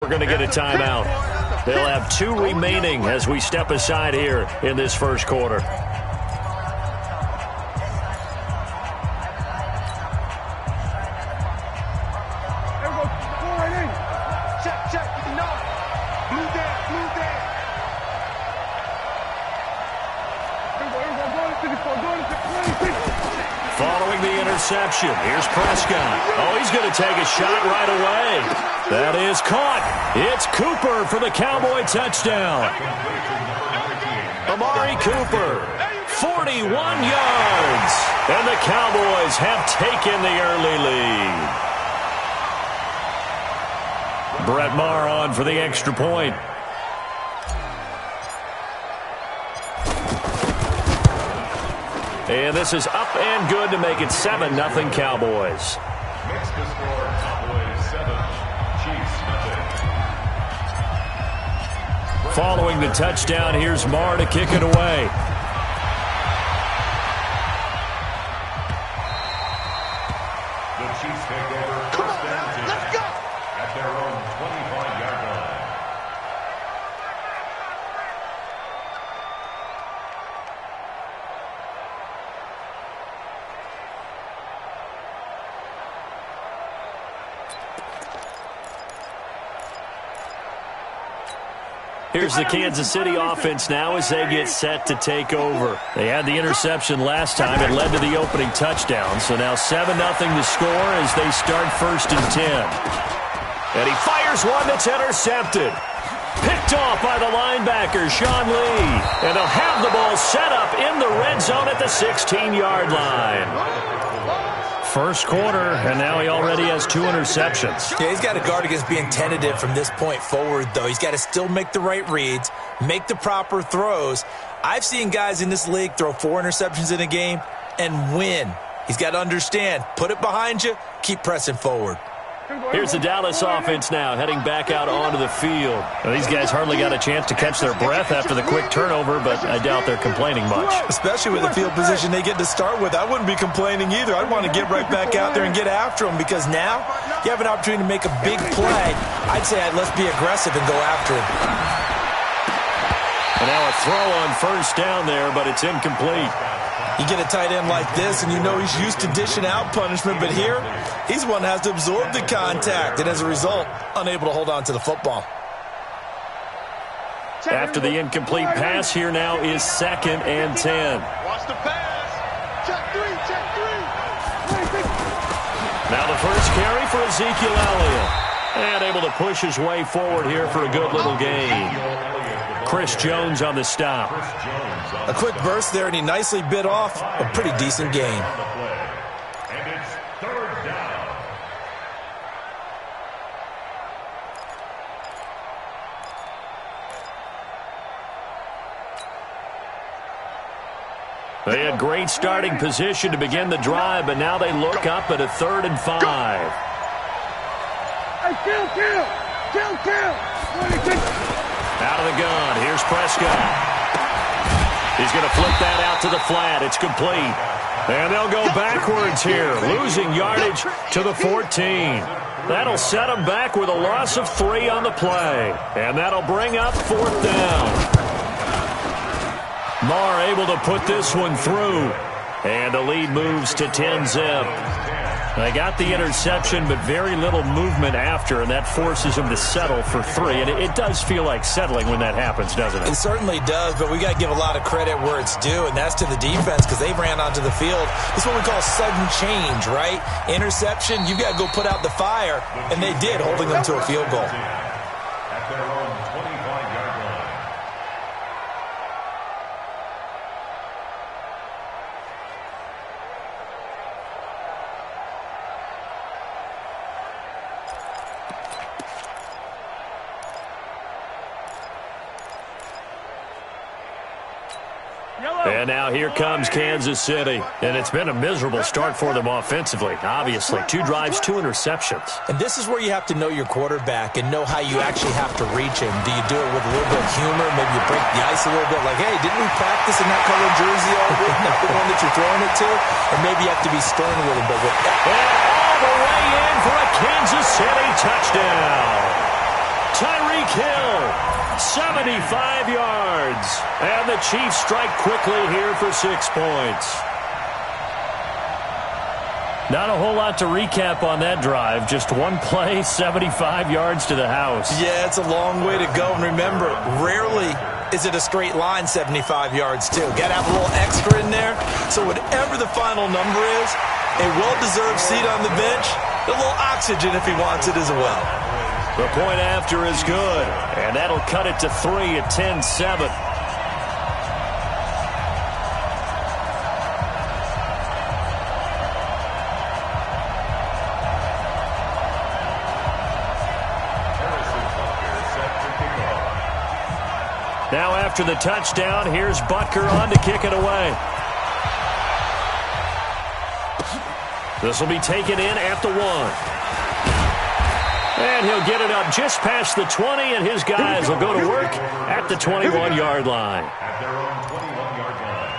We're going to get a timeout. They'll have 2 remaining as we step aside here in this first quarter. Following the interception, here's Prescott. Oh, he's going to take a shot right away. That is caught. It's Cooper for the Cowboy touchdown. Amari Cooper, 41 yards. And the Cowboys have taken the early lead. Brett Maher on for the extra point. And this is up and good to make it 7-0 Cowboys. Next to score, Cowboys 7, Chiefs nothing. Following the touchdown, here's Maher to kick it away. The Chiefs take over first down team at their own 25-yard line. Here's the Kansas City offense now as they get set to take over. They had the interception last time. It led to the opening touchdown. So now 7-0 to score as they start 1st and 10. And he fires one that's intercepted. Picked off by the linebacker, Sean Lee. And they'll have the ball set up in the red zone at the 16-yard line. First quarter, and now he already has 2 interceptions. Yeah, he's got to guard against being tentative from this point forward, though. He's got to still make the right reads, make the proper throws. I've seen guys in this league throw 4 interceptions in a game and win. He's got to understand, put it behind you, keep pressing forward. Here's the Dallas offense now, heading back out onto the field. Well, these guys hardly got a chance to catch their breath after the quick turnover, but I doubt they're complaining much. Especially with the field position they get to start with. I wouldn't be complaining either. I'd want to get right back out there and get after them, because now you have an opportunity to make a big play. I'd say let's be aggressive and go after him. And now a throw on first down there, but it's incomplete. You get a tight end like this, and you know he's used to dishing out punishment, but here, he's one that has to absorb the contact, and as a result, unable to hold on to the football. After the incomplete pass, here now is 2nd and 10. Watch the pass. Check 3, check 3. Now the first carry for Ezekiel Elliott. And able to push his way forward here for a good little gain. Chris Jones on the stop. A quick burst there, and he nicely bit off a pretty decent gain. And it's 3rd down. They had great starting position to begin the drive, but now they look up at a 3rd and 5. Hey, kill. Out of the gun, here's Prescott. He's going to flip that out to the flat. It's complete. And they'll go backwards here, losing yardage to the 14. That'll set them back with a loss of 3 on the play. And that'll bring up 4th down. Maher able to put this one through. And the lead moves to 10-zip. They got the interception, but very little movement after, and that forces them to settle for 3. And it does feel like settling when that happens, doesn't it? It certainly does, but we got to give a lot of credit where it's due, and that's to the defense, because they ran onto the field. This is what we call sudden change, right? Interception, you've got to go put out the fire, and they did, holding them to a field goal. At their own 25-yard line. And now here comes Kansas City. And it's been a miserable start for them offensively, obviously. 2 drives, 2 interceptions. And this is where you have to know your quarterback and know how you actually have to reach him. Do you do it with a little bit of humor? Maybe you break the ice a little bit, like, hey, didn't we practice in that colored jersey all week? That's the one that you're throwing it to? Or maybe you have to be stern with him. But with that, and all the way in for a Kansas City touchdown. Tyreek Hill, 75 yards. And the Chiefs strike quickly here for 6 points. Not a whole lot to recap on that drive. Just one play, 75 yards to the house. Yeah, it's a long way to go. And remember, rarely is it a straight line 75 yards, too. Got to have a little extra in there. So whatever the final number is, a well-deserved seat on the bench, a little oxygen if he wants it as well. The point after is good, and that'll cut it to 3 at 10-7. Now after the touchdown, here's Butker on to kick it away. This will be taken in at the 1. And he'll get it up just past the 20, and his guys will go to work at the 21-yard line. At their own 21-yard line.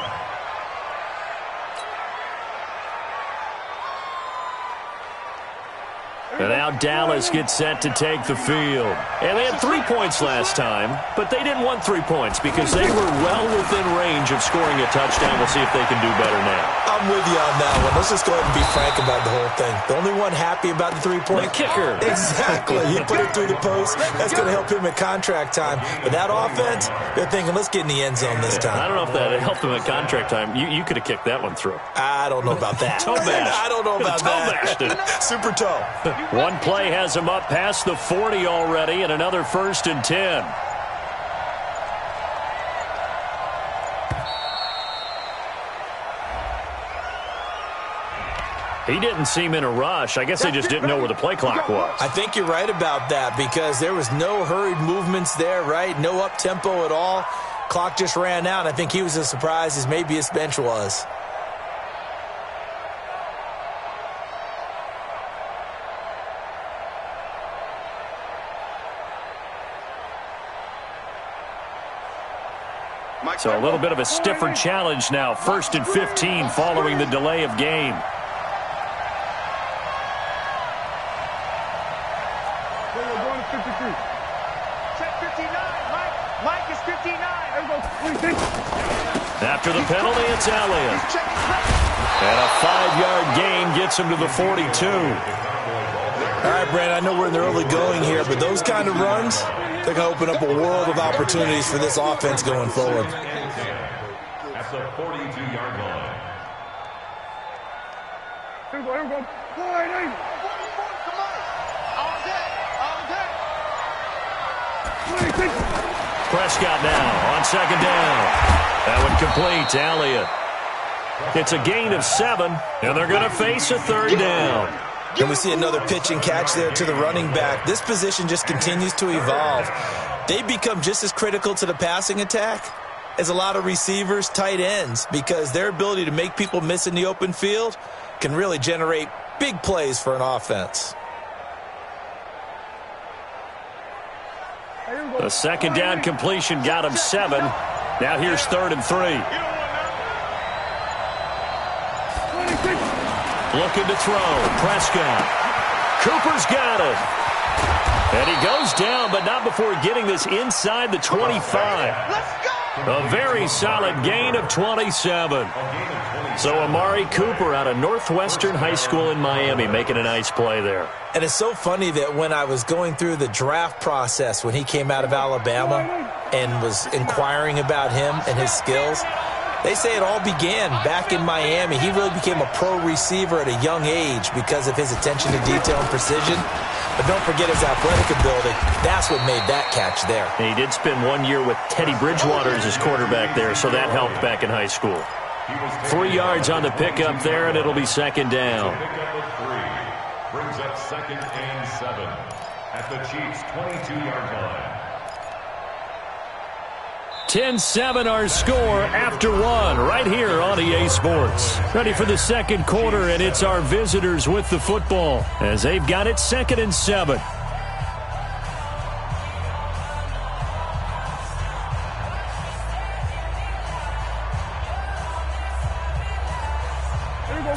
And now Dallas gets set to take the field. And they had 3 points last time, but they didn't want 3 points because they were well within range of scoring a touchdown. We'll see if they can do better now. I'm with you on that one. Let's just go ahead and be frank about the whole thing. The only one happy about the 3-point The kicker. Exactly. He put it through the post. That's going to help him at contract time. But that offense, they're thinking, let's get in the end zone this time. I don't know if that helped him at contract time. You could have kicked that one through. I don't know about that. Toe bash. I don't know about Toe-bashed it. that. Super toe. One play has him up past the 40 already, and another 1st and 10. He didn't seem in a rush. I guess they just didn't know where the play clock was. I think you're right about that because there was no hurried movements there, right? No up-tempo at all. Clock just ran out. I think he was as surprised as maybe his bench was. So a little bit of a stiffer challenge now. 1st and 15 following the delay of game. After the penalty, it's Elliott. And a 5-yard gain gets him to the 42. All right, Brandon, I know we're in the early going here, but those kind of runs, they're going to open up a world of opportunities for this offense going forward. At the 42-yard line. Prescott now on 2nd down. That one complete to Elliott. It's a gain of 7, and they're going to face a 3rd down. And we see another pitch and catch there to the running back. This position just continues to evolve. They become just as critical to the passing attack as a lot of receivers, tight ends, because their ability to make people miss in the open field can really generate big plays for an offense. The 2nd down completion got him 7. Now here's 3rd and 3. Looking to throw. Prescott. Cooper's got it. And he goes down, but not before getting this inside the 25. A very solid gain of 27. So Amari Cooper out of Northwestern High School in Miami making a nice play there. And it's so funny that when I was going through the draft process when he came out of Alabama and was inquiring about him and his skills, they say it all began back in Miami. He really became a pro receiver at a young age because of his attention to detail and precision. But don't forget his athletic ability. That's what made that catch there. And he did spend 1 year with Teddy Bridgewater as his quarterback there, so that helped back in high school. 3 yards on the pickup there, and it'll be 2nd down. Pickup of 3 brings up 2nd and 7 at the Chiefs' 22-yard line. 10-7 our score after 1 right here on EA Sports. Ready for the 2nd quarter, and it's our visitors with the football as they've got it 2nd and 7.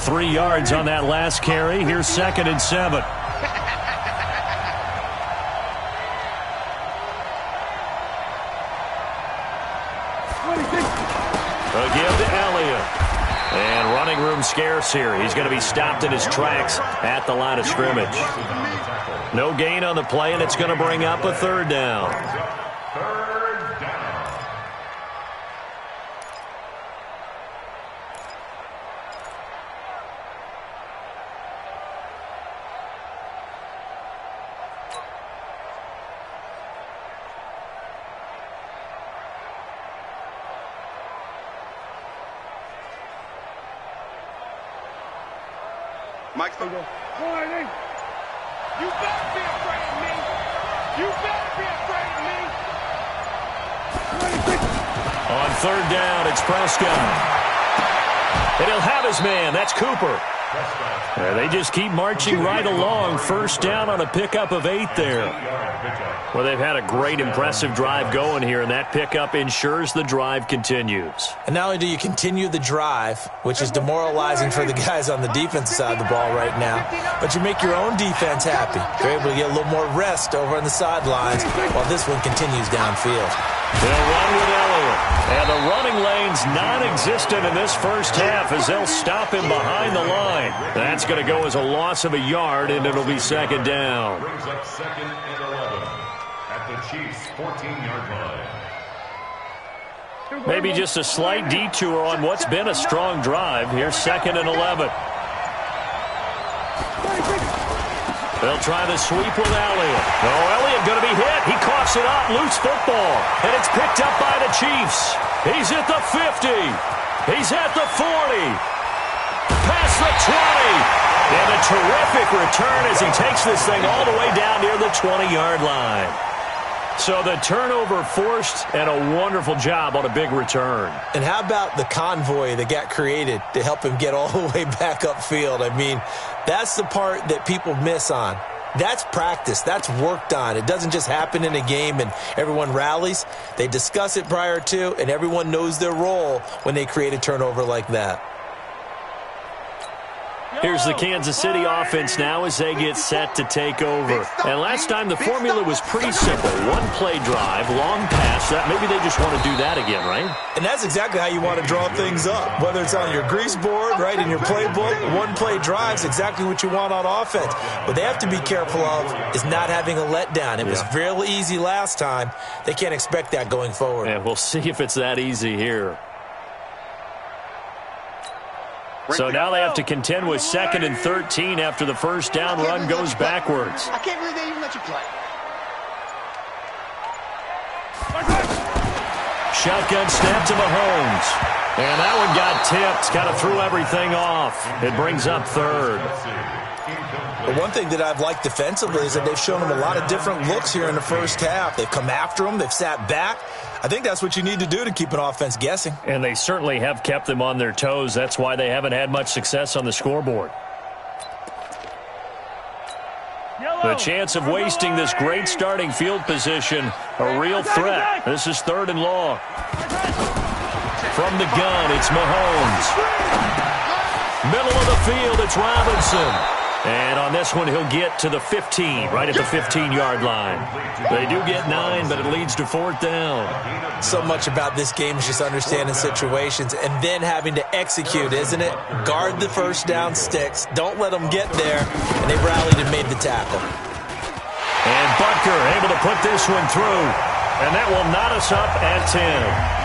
Three yards on that last carry. Here's 2nd and 7. Again to Elliott. And running room scarce here. He's going to be stopped in his tracks at the line of scrimmage. No gain on the play, and it's going to bring up a third down. Third down. Mike's gonna go. Morning. You better be afraid of me. You better be afraid of me. On third down, it's Prescott. And he'll have his man. That's Cooper. They just keep marching right along. First down on a pickup of 8 there. Well, they've had a great, impressive drive going here, and that pickup ensures the drive continues. And not only do you continue the drive, which is demoralizing for the guys on the defensive side of the ball right now, but you make your own defense happy. You're able to get a little more rest over on the sidelines while this one continues downfield. They'll run with Elliott. And the running lane's non-existent in this first half as they'll stop him behind the line. That's going to go as a loss of a yard, and it'll be second down. Brings up second and 11 at the Chiefs' 14-yard line. Maybe just a slight detour on what's been a strong drive. Here's second and 11. They'll try the sweep with Elliott. Oh, Elliott going to be hit. He coughs it up. Loose football. And it's picked up by the Chiefs. He's at the 50. He's at the 40. Past the 20. And a terrific return as he takes this thing all the way down near the 20-yard line. So the turnover forced, and a wonderful job on a big return. And how about the convoy that got created to help him get all the way back upfield? I mean, that's the part that people miss on. That's practice. That's worked on. It doesn't just happen in a game and everyone rallies. They discuss it prior to, and everyone knows their role when they create a turnover like that. Here's the Kansas City offense now as they get set to take over. And last time the formula was pretty simple. One-play drive, long pass. Maybe they just want to do that again, right? And that's exactly how you want to draw things up. Whether it's on your grease board, right, in your playbook, one-play drive's exactly what you want on offense. What they have to be careful of is not having a letdown. It was real easy last time. They can't expect that going forward. And we'll see if it's that easy here. So now they have to contend with second and 13 after the first down run goes backwards. I can't believe they even let you play. Shotgun snap to Mahomes. And that one got tipped, kind of threw everything off. It brings up third. But one thing that I've liked defensively is that they've shown them a lot of different looks here in the first half. They've come after them. They've sat back. I think that's what you need to do to keep an offense guessing. And they certainly have kept them on their toes. That's why they haven't had much success on the scoreboard. The chance of wasting this great starting field position, a real threat. This is third and long. From the gun, it's Mahomes. Middle of the field, it's Robinson. And on this one, he'll get to the 15, right at the 15-yard line. They do get 9, but it leads to fourth down. So much about this game is just understanding situations and then having to execute, isn't it? Guard the first down sticks. Don't let them get there. And they rallied and made the tackle. And Butker able to put this one through. And that will knot us up at 10.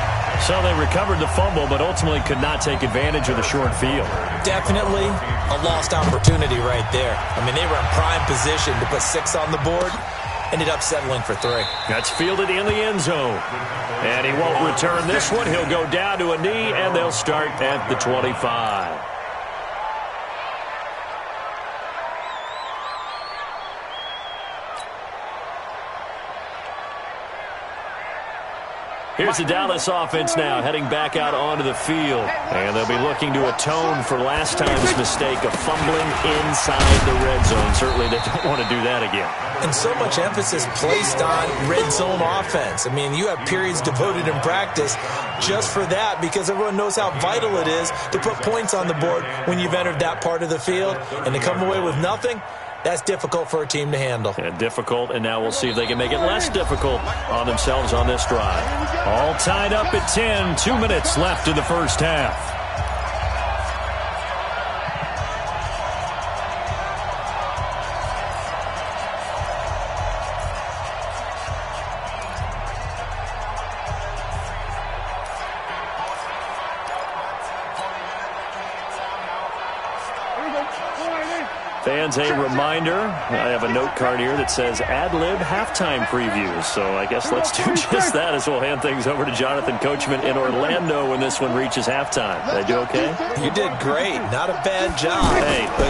So they recovered the fumble, but ultimately could not take advantage of the short field. Definitely a lost opportunity right there. I mean, they were in prime position to put 6 on the board. Ended up settling for 3. That's fielded in the end zone. And he won't return this one. He'll go down to a knee, and they'll start at the 25. Here's the Dallas offense now heading back out onto the field. And they'll be looking to atone for last time's mistake of fumbling inside the red zone. Certainly they don't want to do that again. And so much emphasis placed on red zone offense. I mean, you have periods devoted in practice just for that because everyone knows how vital it is to put points on the board when you've entered that part of the field. And to come away with nothing, That's difficult for a team to handle. And difficult, and now we'll see if they can make it less difficult on themselves on this drive. All tied up at 10, 2 minutes left in the first half. Fans, a reminder, I have a note card here that says ad-lib halftime previews. So I guess let's do just that as we'll hand things over to Jonathan Coachman in Orlando when this one reaches halftime. Did I do okay? You did great. Not a bad job. Hey. But,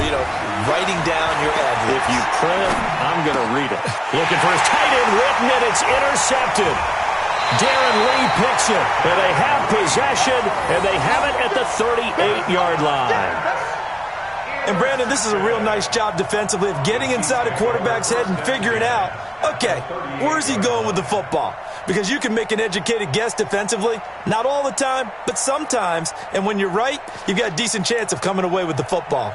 writing down your ad-libs. If you print it, I'm going to read it. Looking for his tight end, Witten, and it's intercepted. Darren Lee picks it. And they have possession, and they have it at the 38-yard line. And, Brandon, this is a real nice job defensively of getting inside a quarterback's head and figuring out, okay, where's he going with the football? Because you can make an educated guess defensively, not all the time, but sometimes. And when you're right, you've got a decent chance of coming away with the football.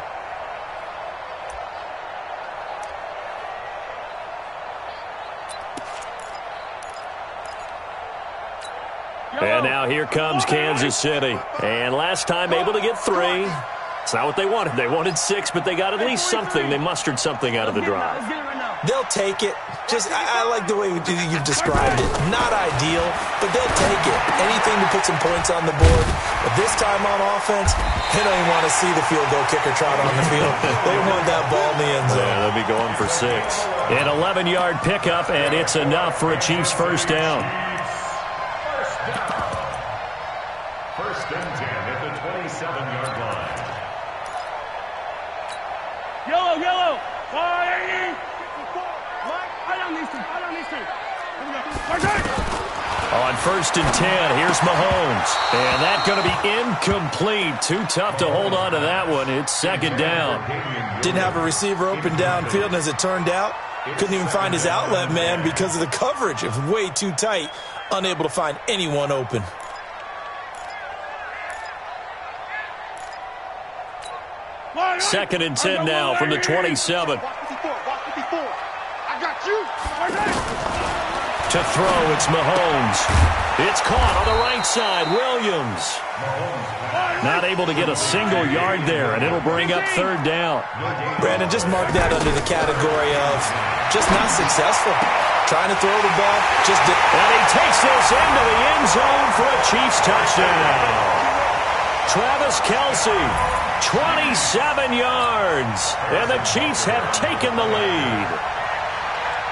And now here comes Kansas City. And last time able to get 3. It's not what they wanted. They wanted 6, but they got at least something. They mustered something out of the drive. They'll take it. I like the way you've described it. Not ideal, but they'll take it. Anything to put some points on the board. But this time on offense, they don't even want to see the field goal kicker trot on the field. They want that ball in the end zone. Yeah, they'll be going for 6. An 11-yard pickup, and it's enough for a Chiefs first down. First and 10 at the 27-yard line. Yellow. 480. I don't need to. On first and 10, here's Mahomes. And that's going to be incomplete. Too tough to hold on to that one. It's second down. Didn't have a receiver open downfield, and as it turned out, couldn't even find his outlet man because of the coverage. It was way too tight. Unable to find anyone open. Second and 10 now from the 27. I got you. To throw, it's Mahomes. It's caught on the right side. Williams. Not able to get a single yard there, and it'll bring up third down. Brandon, just mark that under the category of just not successful. Trying to throw the ball, just did. And he takes this into the end zone for a Chiefs touchdown. Travis Kelce, 27 yards, and the Chiefs have taken the lead.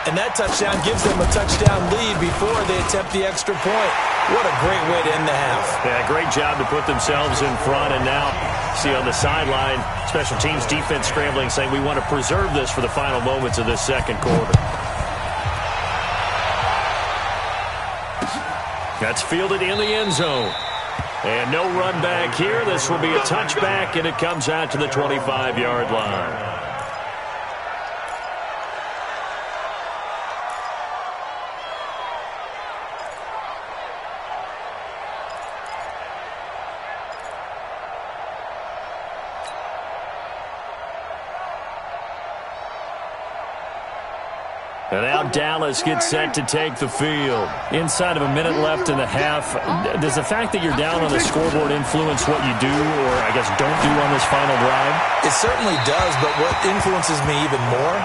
And that touchdown gives them a touchdown lead before they attempt the extra point. What a great way to end the half. Yeah, great job to put themselves in front. And now, see on the sideline, special teams defense scrambling, saying we want to preserve this for the final moments of this second quarter. That's fielded in the end zone. And no run back here. This will be a touchback, and it comes out to the 25-yard line. And now Dallas gets set to take the field. Inside of a minute left in the half, does the fact that you're down on the scoreboard influence what you do or, I guess, don't do on this final drive? It certainly does, but what influences me even more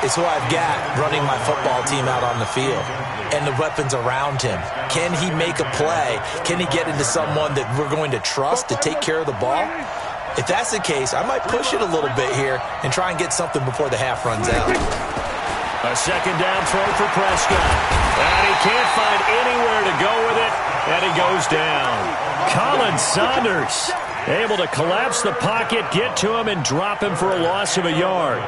is who I've got running my football team out on the field and the weapons around him. Can he make a play? Can he get into someone that we're going to trust to take care of the ball? If that's the case, I might push it a little bit here and try and get something before the half runs out. A second down throw for Prescott. And he can't find anywhere to go with it, and he goes down. Colin Saunders able to collapse the pocket, get to him, and drop him for a loss of a yard.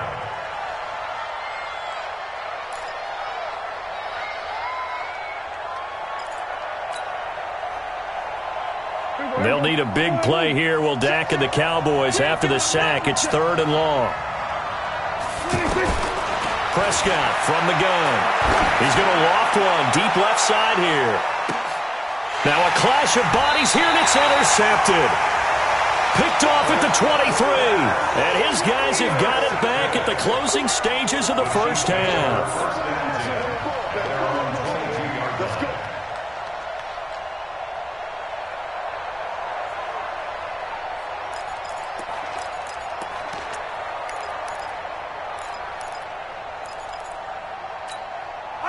They'll need a big play here. Will Dak and the Cowboys after the sack. It's third and long. Prescott from the gun. He's going to loft one deep left side here. Now a clash of bodies here, and it's intercepted. Picked off at the 23. And his guys have got it back at the closing stages of the first half.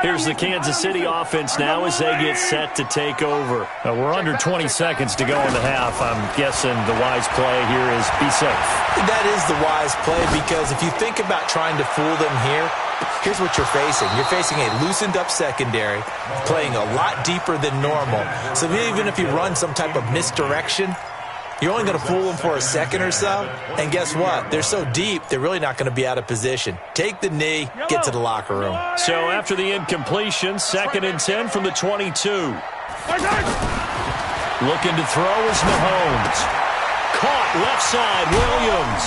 Here's the Kansas City offense now as they get set to take over. We're under 20 seconds to go in the half. I'm guessing the wise play here is be safe. That is the wise play, because if you think about trying to fool them here, here's what you're facing. You're facing a loosened up secondary, playing a lot deeper than normal. So even if you run some type of misdirection, you're only going to fool them for a second or so. And guess what? They're so deep, they're really not going to be out of position. Take the knee, get to the locker room. So after the incompletion, 2nd and 10 from the 22. Looking to throw is Mahomes. Caught left side, Williams.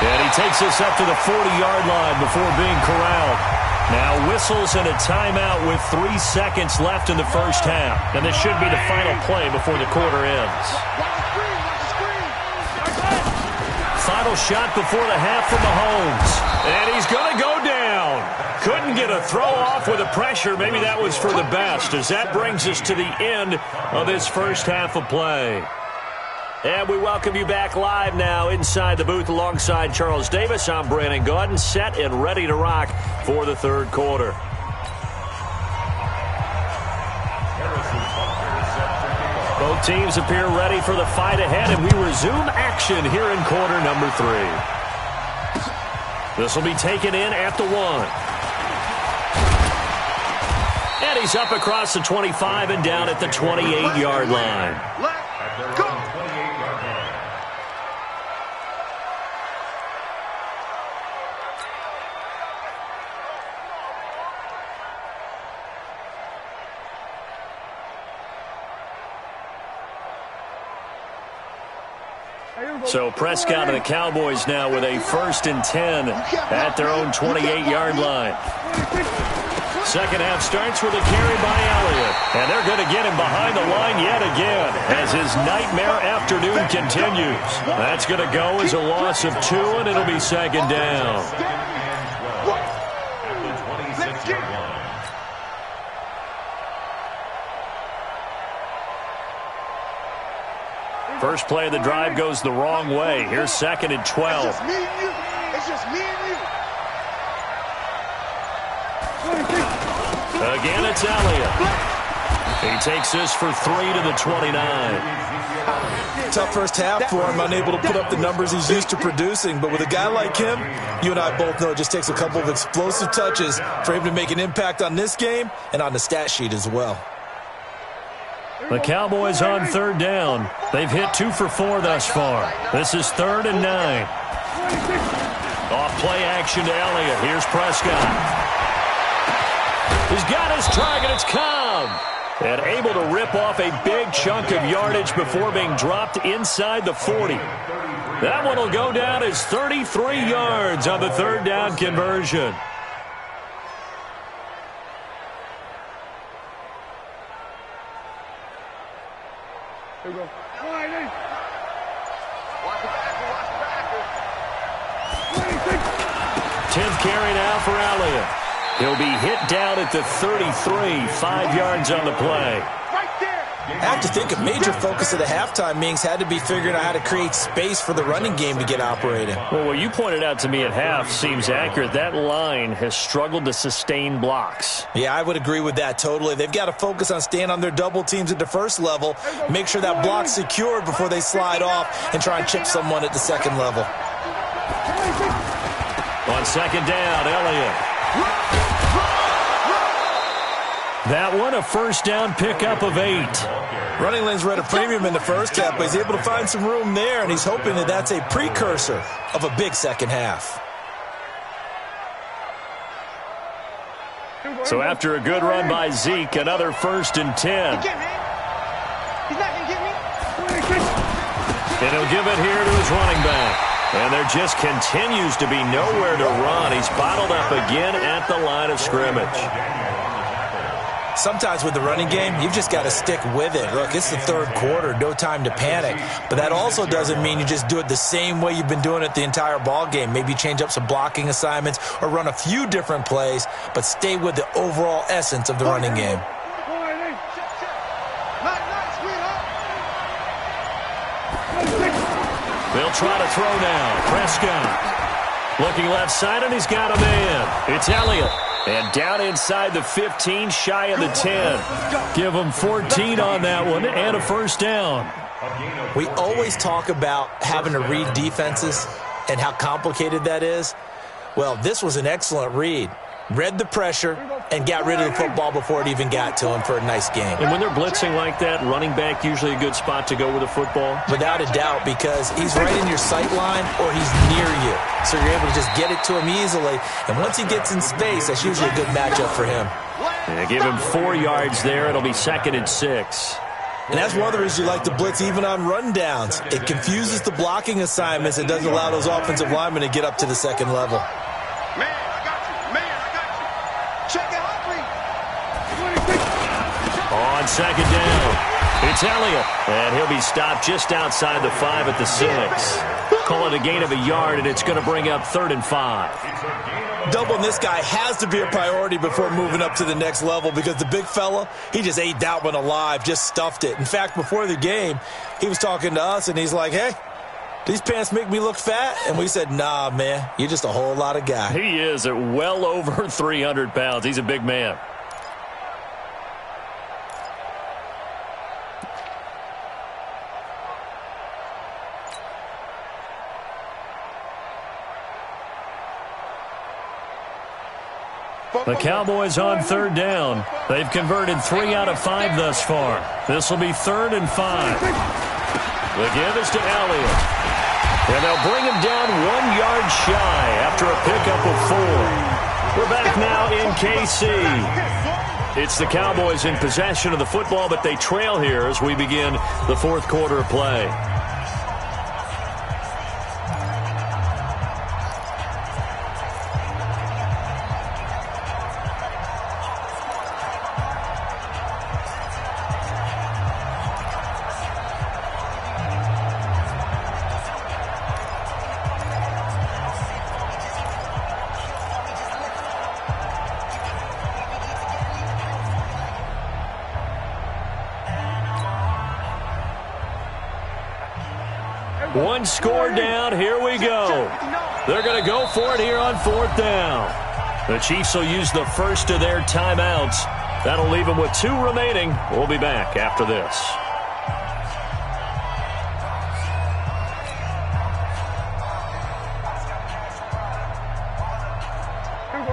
And he takes us up to the 40-yard line before being corralled. Now whistles and a timeout with 3 seconds left in the first half. And this should be the final play before the quarter ends. Final shot before the half for Mahomes. And he's going to go down. Couldn't get a throw off with the pressure. Maybe that was for the best, as that brings us to the end of this first half of play. And we welcome you back live now inside the booth alongside Charles Davis. I'm Brandon Gaudin, set and ready to rock for the third quarter. Both teams appear ready for the fight ahead, and we resume action here in quarter number 3. This will be taken in at the 1. And he's up across the 25 and down at the 28-yard line. Let's go. So Prescott and the Cowboys now with a 1st and 10 at their own 28-yard line. Second half starts with a carry by Elliott. And they're going to get him behind the line yet again as his nightmare afternoon continues. That's going to go as a loss of 2, and it'll be 2nd down. First play of the drive goes the wrong way. Here's 2nd and 12. It's just me and you. It's just me and you. Again, it's Elliott. He takes this for 3 to the 29. Tough first half for him, unable to put up the numbers he's used to producing. But with a guy like him, you and I both know it just takes a couple of explosive touches for him to make an impact on this game and on the stat sheet as well. The Cowboys on 3rd down. They've hit 2 for 4 thus far. This is 3rd and 9. Off play action to Elliott. Here's Prescott. He's got his target. It's Cobb. And able to rip off a big chunk of yardage before being dropped inside the 40. That one will go down as 33 yards on the 3rd down conversion. Here we go. 10th carry now for Elliott. He'll be hit down at the 33, 5 yards on the play. I have to think a major focus of the halftime meetings had to be figuring out how to create space for the running game to get operating. Well, what you pointed out to me at half seems accurate. That line has struggled to sustain blocks. Yeah, I would agree with that totally. They've got to focus on staying on their double teams at the first level, make sure that block's secured before they slide off and try and chip someone at the second level. On 2nd down, Elliott. That one, a 1st down pickup of 8. Running lanes were at a premium in the first half, but he's able to find some room there, and he's hoping that that's a precursor of a big second half. So after a good run by Zeke, another 1st and 10. He's not going to get me. And he'll give it here to his running back. And there just continues to be nowhere to run. He's bottled up again at the line of scrimmage. Sometimes with the running game, you've just got to stick with it. Look, it's the third quarter, no time to panic. But that also doesn't mean you just do it the same way you've been doing it the entire ball game. Maybe change up some blocking assignments or run a few different plays, but stay with the overall essence of the running game. They'll try to throw now. Prescott looking left side, and he's got a man. It's Elliott. And down inside the 15, shy of the 10. Give them 14 on that one and a first down. We always talk about having to read defenses and how complicated that is. Well, this was an excellent read. Read the pressure and got rid of the football before it even got to him for a nice game. And when they're blitzing like that, running back usually a good spot to go with the football? Without a doubt, because he's right in your sight line or he's near you. So you're able to just get it to him easily. And once he gets in space, that's usually a good matchup for him. And give him 4 yards there. It'll be 2nd and 6. And that's one of the reasons you like to blitz even on rundowns. It confuses the blocking assignments. It doesn't allow those offensive linemen to get up to the second level. On second down, it's Elliott, and he'll be stopped just outside the 5 at the 6. Call it a gain of a yard, and it's going to bring up 3rd and 5. Doubling this guy has to be a priority before moving up to the next level because the big fella, he just ate that one alive, just stuffed it. In fact, before the game, he was talking to us, and he's like, hey, these pants make me look fat? And we said, nah, man, you're just a whole lot of guy. He is at well over 300 pounds. He's a big man. The Cowboys on 3rd down. They've converted 3 out of 5 thus far. This will be 3rd and 5. The give is to Elliott. And they'll bring him down 1 yard shy after a pickup of 4. We're back now in KC. It's the Cowboys in possession of the football, but they trail here as we begin the 4th quarter of play. One score down. Here we go. They're going to go for it here on 4th down. The Chiefs will use the first of their timeouts. That'll leave them with 2 remaining. We'll be back after this.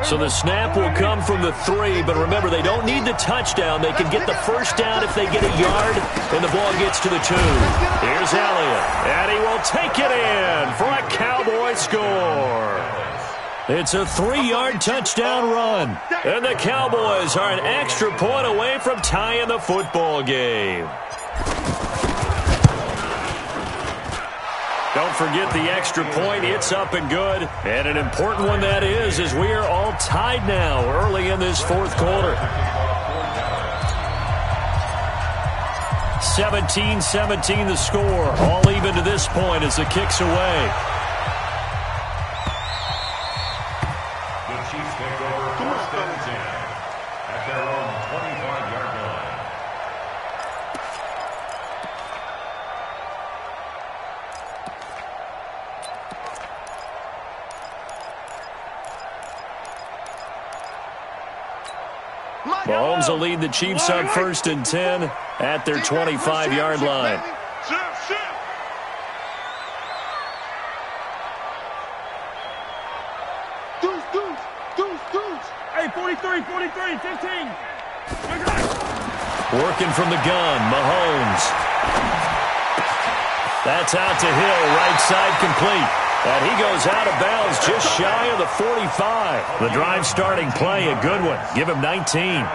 So the snap will come from the 3, but remember, they don't need the touchdown. They can get the first down if they get a yard, and the ball gets to the 2. Here's Elliott, and he will take it in for a Cowboy score. It's a 3-yard touchdown run, and the Cowboys are an extra point away from tying the football game. Don't forget the extra point. It's up and good. And an important one that is, as we are all tied now early in this 4th quarter. 17-17 the score. All even to this point as the kick's away. The Chiefs take over 1st and 10 at their own 25-yard line. Mahomes will lead the Chiefs on 1st and 10 at their 25-yard line. Hey, 43, 15. Working from the gun, Mahomes. That's out to Hill, right side complete. And he goes out of bounds just shy of the 45. The drive starting play, a good one. Give him 19.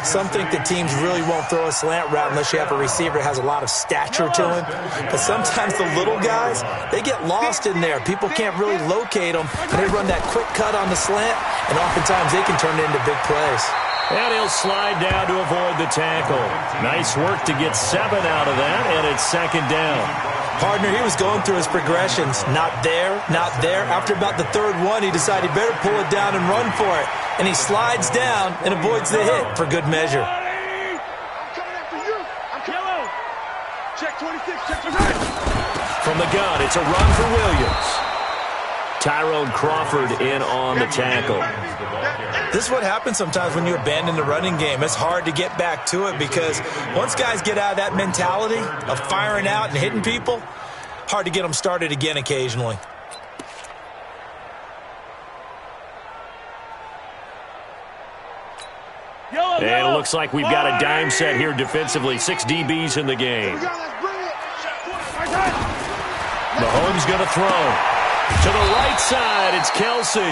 Some think that teams really won't throw a slant route unless you have a receiver that has a lot of stature to him. But sometimes the little guys, they get lost in there. People can't really locate them, and they run that quick cut on the slant, and oftentimes they can turn it into big plays. And he'll slide down to avoid the tackle. Nice work to get 7 out of that, and it's second down. Partner, he was going through his progressions. Not there, not there. After about the third one, he decided he better pull it down and run for it. And he slides down and avoids the hit for good measure. I'm coming after you. I'm coming. Check 26, check 26. From the gun, it's a run for Williams. Tyrone Crawford in on the tackle. This is what happens sometimes when you abandon the running game. It's hard to get back to it because once guys get out of that mentality of firing out and hitting people, hard to get them started again occasionally. And it looks like we've got a dime set here defensively. 6 DBs in the game. Mahomes going to throw. To the right side, it's Kelsey.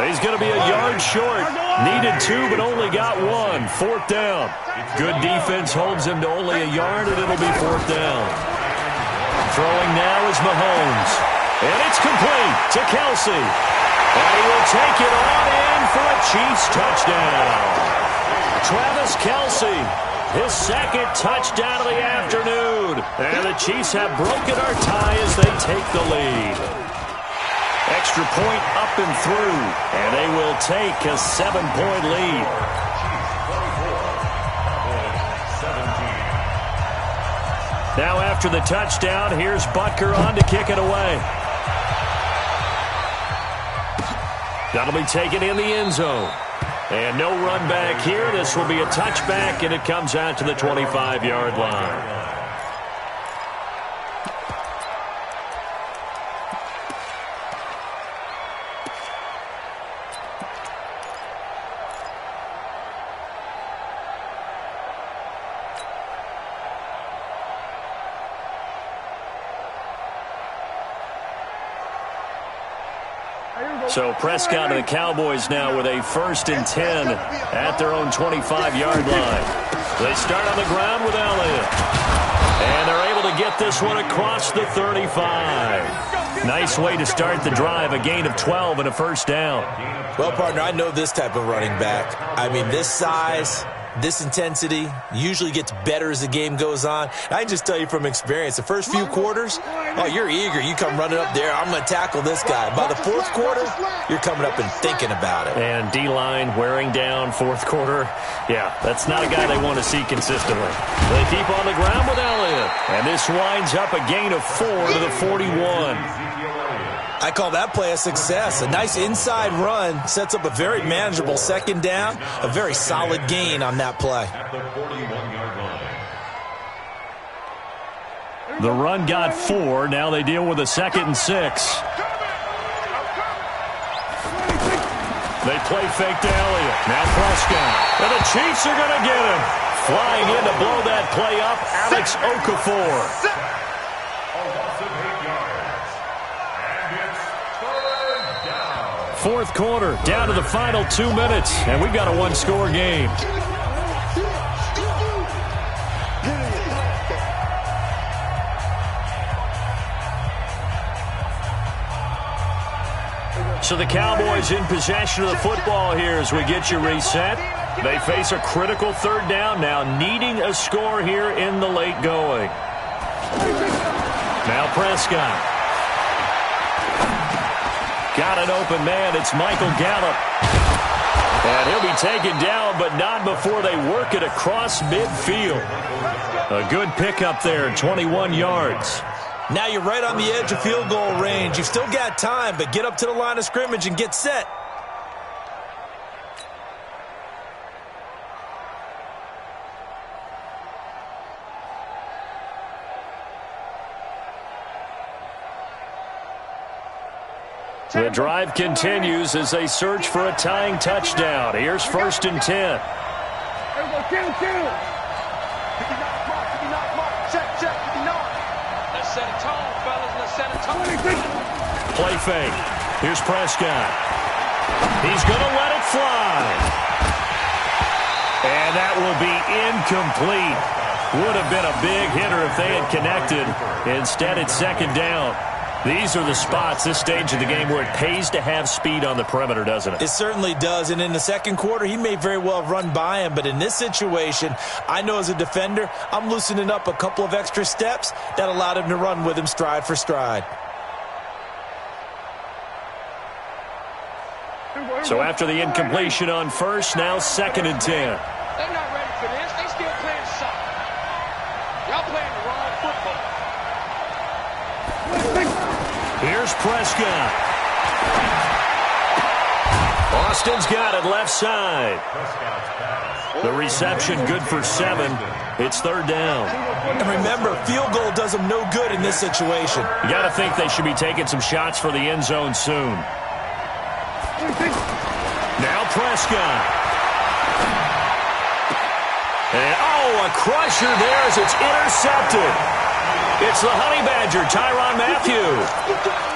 He's going to be a yard short. Needed 2, but only got 1. 4th down. Good defense holds him to only a yard, and it'll be 4th down. Throwing now is Mahomes. And it's complete to Kelsey. And he will take it on in for a Chiefs touchdown. Travis Kelsey, his second touchdown of the afternoon. And the Chiefs have broken our tie as they take the lead. Extra point up and through, and they will take a 7-point lead. Now after the touchdown, here's Butker on to kick it away. That'll be taken in the end zone. And no run back here. This will be a touchback, and it comes out to the 25-yard line. So Prescott and the Cowboys now with a 1st and 10 at their own 25-yard line. They start on the ground with Elliott. And they're able to get this one across the 35. Nice way to start the drive, a gain of 12 and a 1st down. Well, partner, I know this type of running back. I mean, this size, this intensity usually gets better as the game goes on. I can just tell you from experience, the first few quarters, oh, you're eager. You come running up there, I'm going to tackle this guy. By the 4th quarter, you're coming up and thinking about it. And D-line wearing down 4th quarter. Yeah, that's not a guy they want to see consistently. They keep on the ground with Elliott. And this winds up a gain of 4 to the 41. I call that play a success. A nice inside run sets up a very manageable 2nd down, a very solid gain on that play. The run got 4. Now they deal with a 2nd and 6. They play fake to Elliott. Now Prescott. And the Chiefs are going to get him. Flying in to blow that play up, Alex Okafor. 4th quarter, down to the final 2 minutes, and we've got a 1-score game. So the Cowboys in possession of the football here as we get you reset. They face a critical 3rd down now, needing a score here in the late going. Now Prescott. Got an open man. It's Michael Gallup. And he'll be taken down, but not before they work it across midfield. A good pickup there, 21 yards. Now you're right on the edge of field goal range. You've still got time, but get up to the line of scrimmage and get set. The drive continues as they search for a tying touchdown. Here's 1st and 10. Here we go, kill. Check. Let's set a tone, fellas. Let's set a tone. Play fake. Here's Prescott. He's going to let it fly. And that will be incomplete. Would have been a big hitter if they had connected. Instead, it's 2nd down. These are the spots, this stage of the game, where it pays to have speed on the perimeter, doesn't it? It certainly does, and in the second quarter, he may very well run by him, but in this situation, I know as a defender, I'm loosening up a couple of extra steps that allowed him to run with him stride for stride. So after the incompletion on first, now 2nd and 10. They're not ready for this. They still playing soccer. Y'all playing the wrong football. Here's Prescott. Austin's got it left side. The reception good for 7. It's 3rd down. And remember, field goal does them no good in this situation. You got to think they should be taking some shots for the end zone soon. Now Prescott. And, a crusher there as it's intercepted. It's the Honey Badger, Tyrann Mathieu.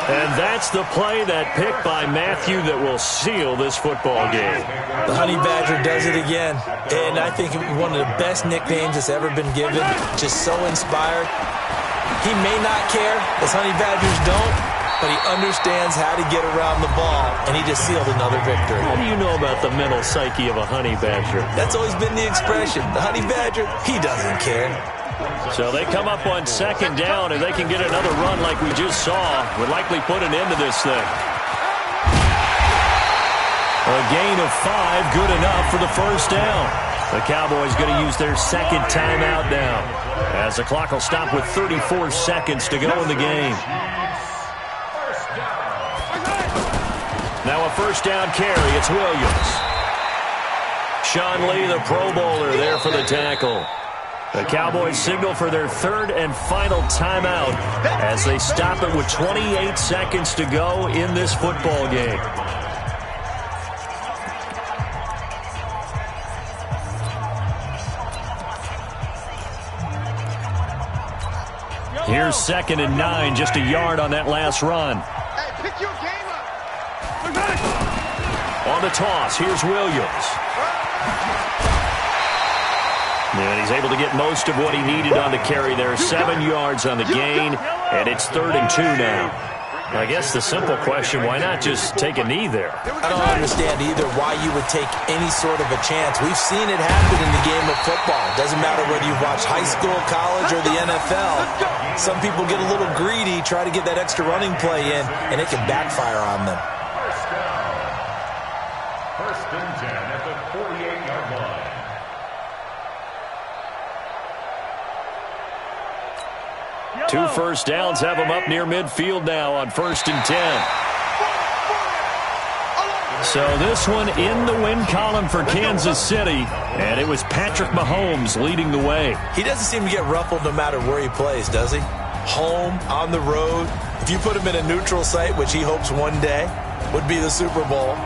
And that's the play, that pick by Mathieu, that will seal this football game. The Honey Badger does it again. And I think one of the best nicknames that's ever been given. Just so inspired. He may not care, as Honey Badgers don't, but he understands how to get around the ball, and he just sealed another victory. What do you know about the mental psyche of a Honey Badger? That's always been the expression. The Honey Badger, he doesn't care. So they come up on 2nd down, and they can get another run like we just saw. Would likely put an end to this thing. A gain of 5, good enough for the 1st down. The Cowboys going to use their 2nd timeout now, as the clock will stop with 34 seconds to go in the game. Now a 1st down carry. It's Williams. Sean Lee, the Pro Bowler, there for the tackle. The Cowboys signal for their 3rd and final timeout as they stop it with 28 seconds to go in this football game. Here's 2nd and 9, just a yard on that last run. Hey, pick your game up. On the toss, here's Williams. And he's able to get most of what he needed on the carry there. 7 yards on the gain, and it's 3rd and 2 now. I guess the simple question, why not just take a knee there? I don't understand either why you would take any sort of a chance. We've seen it happen in the game of football. Doesn't matter whether you watch high school, college, or the NFL. Some people get a little greedy, try to get that extra running play in, and it can backfire on them. 1st and 10 at the 48-yard line. Two 1st downs have them up near midfield now on 1st and 10. So this one in the win column for Kansas City, and it was Patrick Mahomes leading the way. He doesn't seem to get ruffled no matter where he plays, does he? Home, on the road. If you put him in a neutral site, which he hopes one day would be the Super Bowl,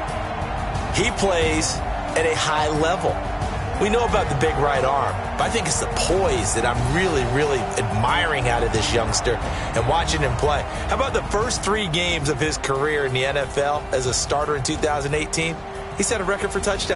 he plays at a high level. We know about the big right arm, but I think it's the poise that I'm really, really admiring out of this youngster and watching him play. How about the first 3 games of his career in the NFL as a starter in 2018? He set a record for touchdowns.